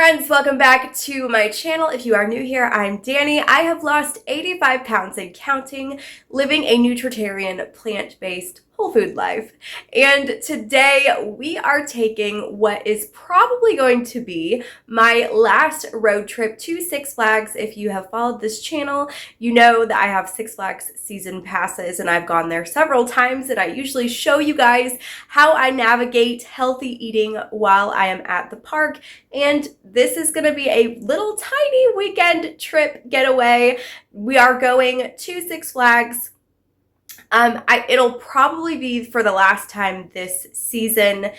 friends, welcome back to my channel. If you are new here, I'm Danny. I have lost 85 pounds and counting, living a nutritarian, plant-based, whole food life. And today we are taking what is probably going to be my last road trip to Six Flags. If you have followed this channel, you know that I have Six Flags season passes and I've gone there several times, and I usually show you guys how I navigate healthy eating while I am at the park. And this is going to be a little tiny weekend trip getaway. We are going to Six Flags. It'll probably be for the last time this season.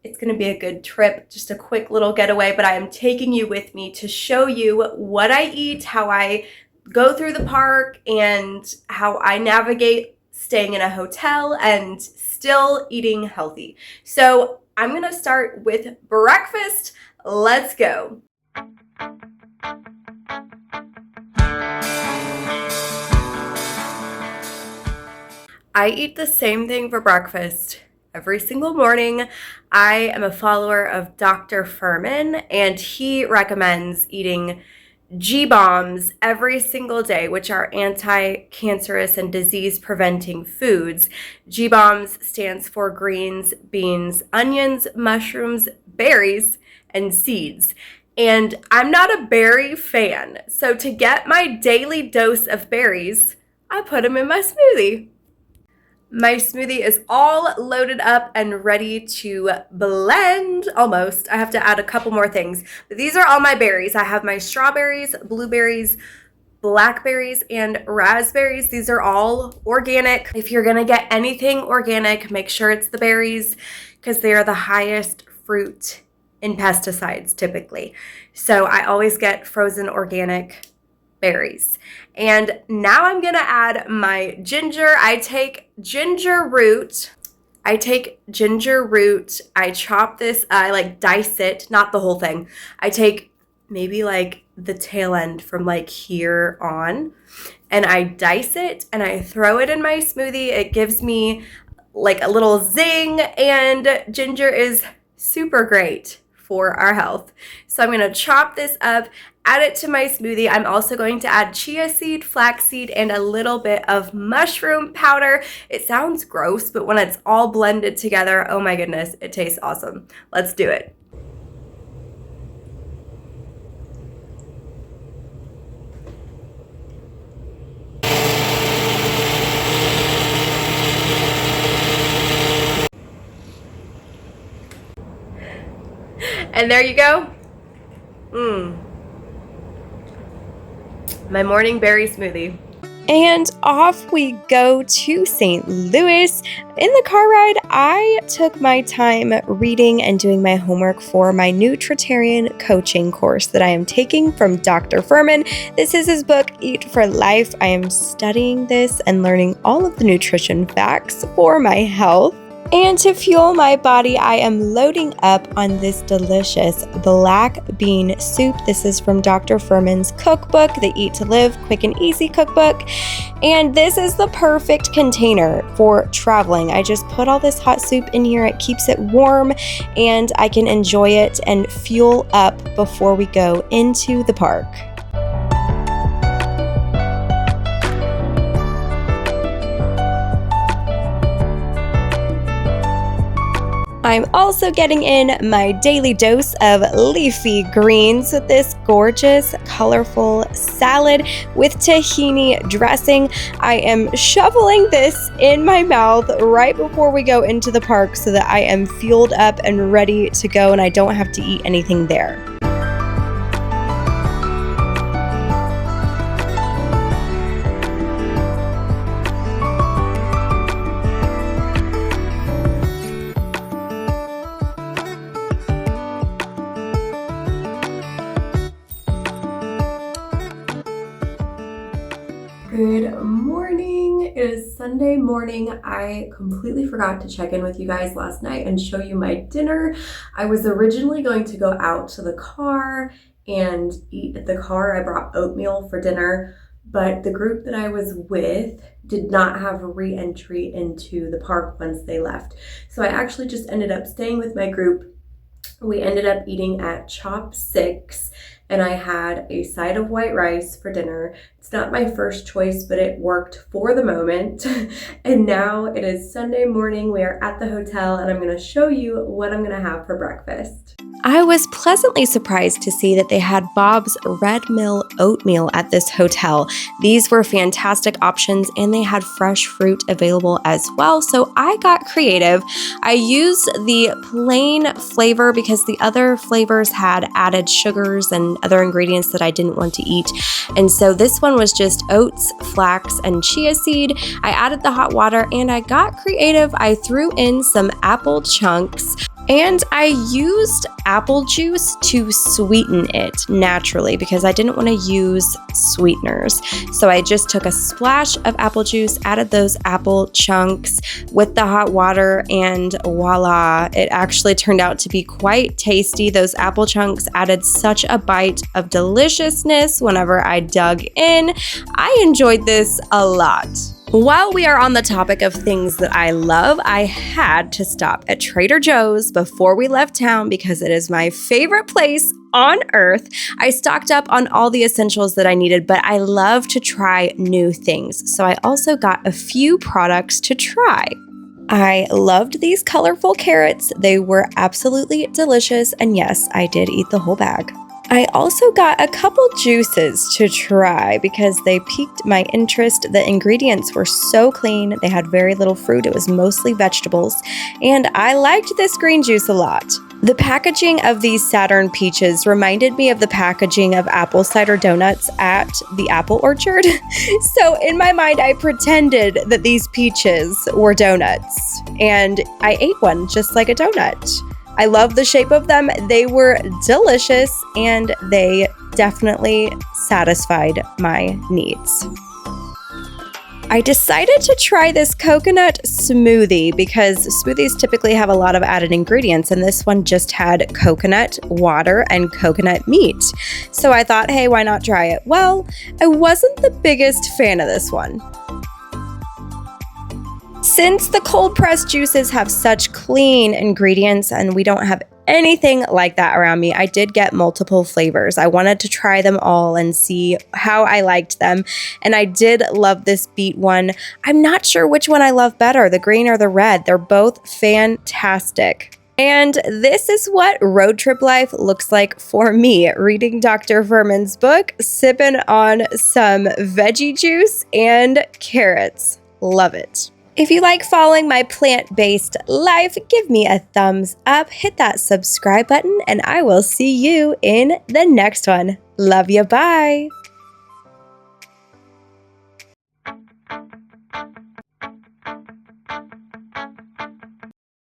It's going to be a good trip, just a quick little getaway, but I am taking you with me to show you what I eat, how I go through the park, and how I navigate staying in a hotel and still eating healthy. So I'm going to start with breakfast. Let's go. I eat the same thing for breakfast every single morning. I am a follower of Dr. Furman, and he recommends eating G-bombs every single day, which are anti-cancerous and disease-preventing foods. G-bombs stands for greens, beans, onions, mushrooms, berries, and seeds. And I'm not a berry fan, so to get my daily dose of berries, I put them in my smoothie. My smoothie is all loaded up and ready to blend, almost. I have to add a couple more things. But these are all my berries. I have my strawberries, blueberries, blackberries, and raspberries. These are all organic. If you're gonna get anything organic, make sure it's the berries because they are the highest fruit in pesticides typically. So I always get frozen organic berries. And now I'm gonna add my ginger. I take ginger root. I chop this, I dice it, not the whole thing. I take maybe the tail end from here on, and I dice it and I throw it in my smoothie. It gives me a little zing, and ginger is super great for our health. So I'm gonna chop this up, add it to my smoothie. I'm also going to add chia seed, flaxseed, and a little bit of mushroom powder. It sounds gross, but when it's all blended together, oh my goodness, it tastes awesome. Let's do it. And there you go. My morning berry smoothie. And off we go to St. Louis. In the car ride, I took my time reading and doing my homework for my nutritarian coaching course that I am taking from Dr. Furman. This is his book, Eat for Life. I am studying this and learning all of the nutrition facts for my health. And to fuel my body, I am loading up on this delicious black bean soup. This is from Dr. Furman's cookbook, the Eat to Live Quick and Easy cookbook. And this is the perfect container for traveling. I just put all this hot soup in here. It keeps it warm and I can enjoy it and fuel up before we go into the park. I'm also getting in my daily dose of leafy greens with this gorgeous, colorful salad with tahini dressing. I am shoveling this in my mouth right before we go into the park so that I am fueled up and ready to go and I don't have to eat anything there. Good morning. It is Sunday morning. I completely forgot to check in with you guys last night and show you my dinner. I was originally going to go out to the car and eat at the car. I brought oatmeal for dinner, but the group that I was with did not have a re-entry into the park once they left. So I actually just ended up staying with my group We ended up eating at Chop Six, and I had a side of white rice for dinner. It's not my first choice, but it worked for the moment. And now it is Sunday morning. We are at the hotel, and I'm going to show you what I'm going to have for breakfast. I was pleasantly surprised to see that they had Bob's Red Mill oatmeal at this hotel. These were fantastic options, and they had fresh fruit available as well, so I got creative. I used the plain flavor because the other flavors had added sugars and other ingredients that I didn't want to eat, and so this one was just oats, flax, and chia seed. I added the hot water, and I got creative. I threw in some apple chunks, and I used apple juice to sweeten it naturally because I didn't want to use sweeteners. So I just took a splash of apple juice, added those apple chunks with the hot water, and voila, it actually turned out to be quite tasty. Those apple chunks added such a bite of deliciousness whenever I dug in. I enjoyed this a lot. While we are on the topic of things that I love, I had to stop at Trader Joe's before we left town because it is my favorite place on earth. I stocked up on all the essentials that I needed, but I love to try new things. So I also got a few products to try. I loved these colorful carrots. They were absolutely delicious. And yes, I did eat the whole bag. I also got a couple juices to try because they piqued my interest. The ingredients were so clean. They had very little fruit. It was mostly vegetables. And I liked this green juice a lot. The packaging of these Saturn peaches reminded me of the packaging of apple cider donuts at the apple orchard. So in my mind, I pretended that these peaches were donuts. And I ate one just like a donut. I love the shape of them. They were delicious and they definitely satisfied my needs. I decided to try this coconut smoothie because smoothies typically have a lot of added ingredients, and this one just had coconut water and coconut meat. So I thought, hey, why not try it? Well, I wasn't the biggest fan of this one. Since the cold-pressed juices have such clean ingredients and we don't have anything like that around me, I did get multiple flavors. I wanted to try them all and see how I liked them, and I did love this beet one. I'm not sure which one I love better, the green or the red. They're both fantastic. And this is what road trip life looks like for me, reading Dr. Furman's book, sipping on some veggie juice and carrots. Love it. If you like following my plant-based life, give me a thumbs up, hit that subscribe button, and I will see you in the next one. Love you, bye!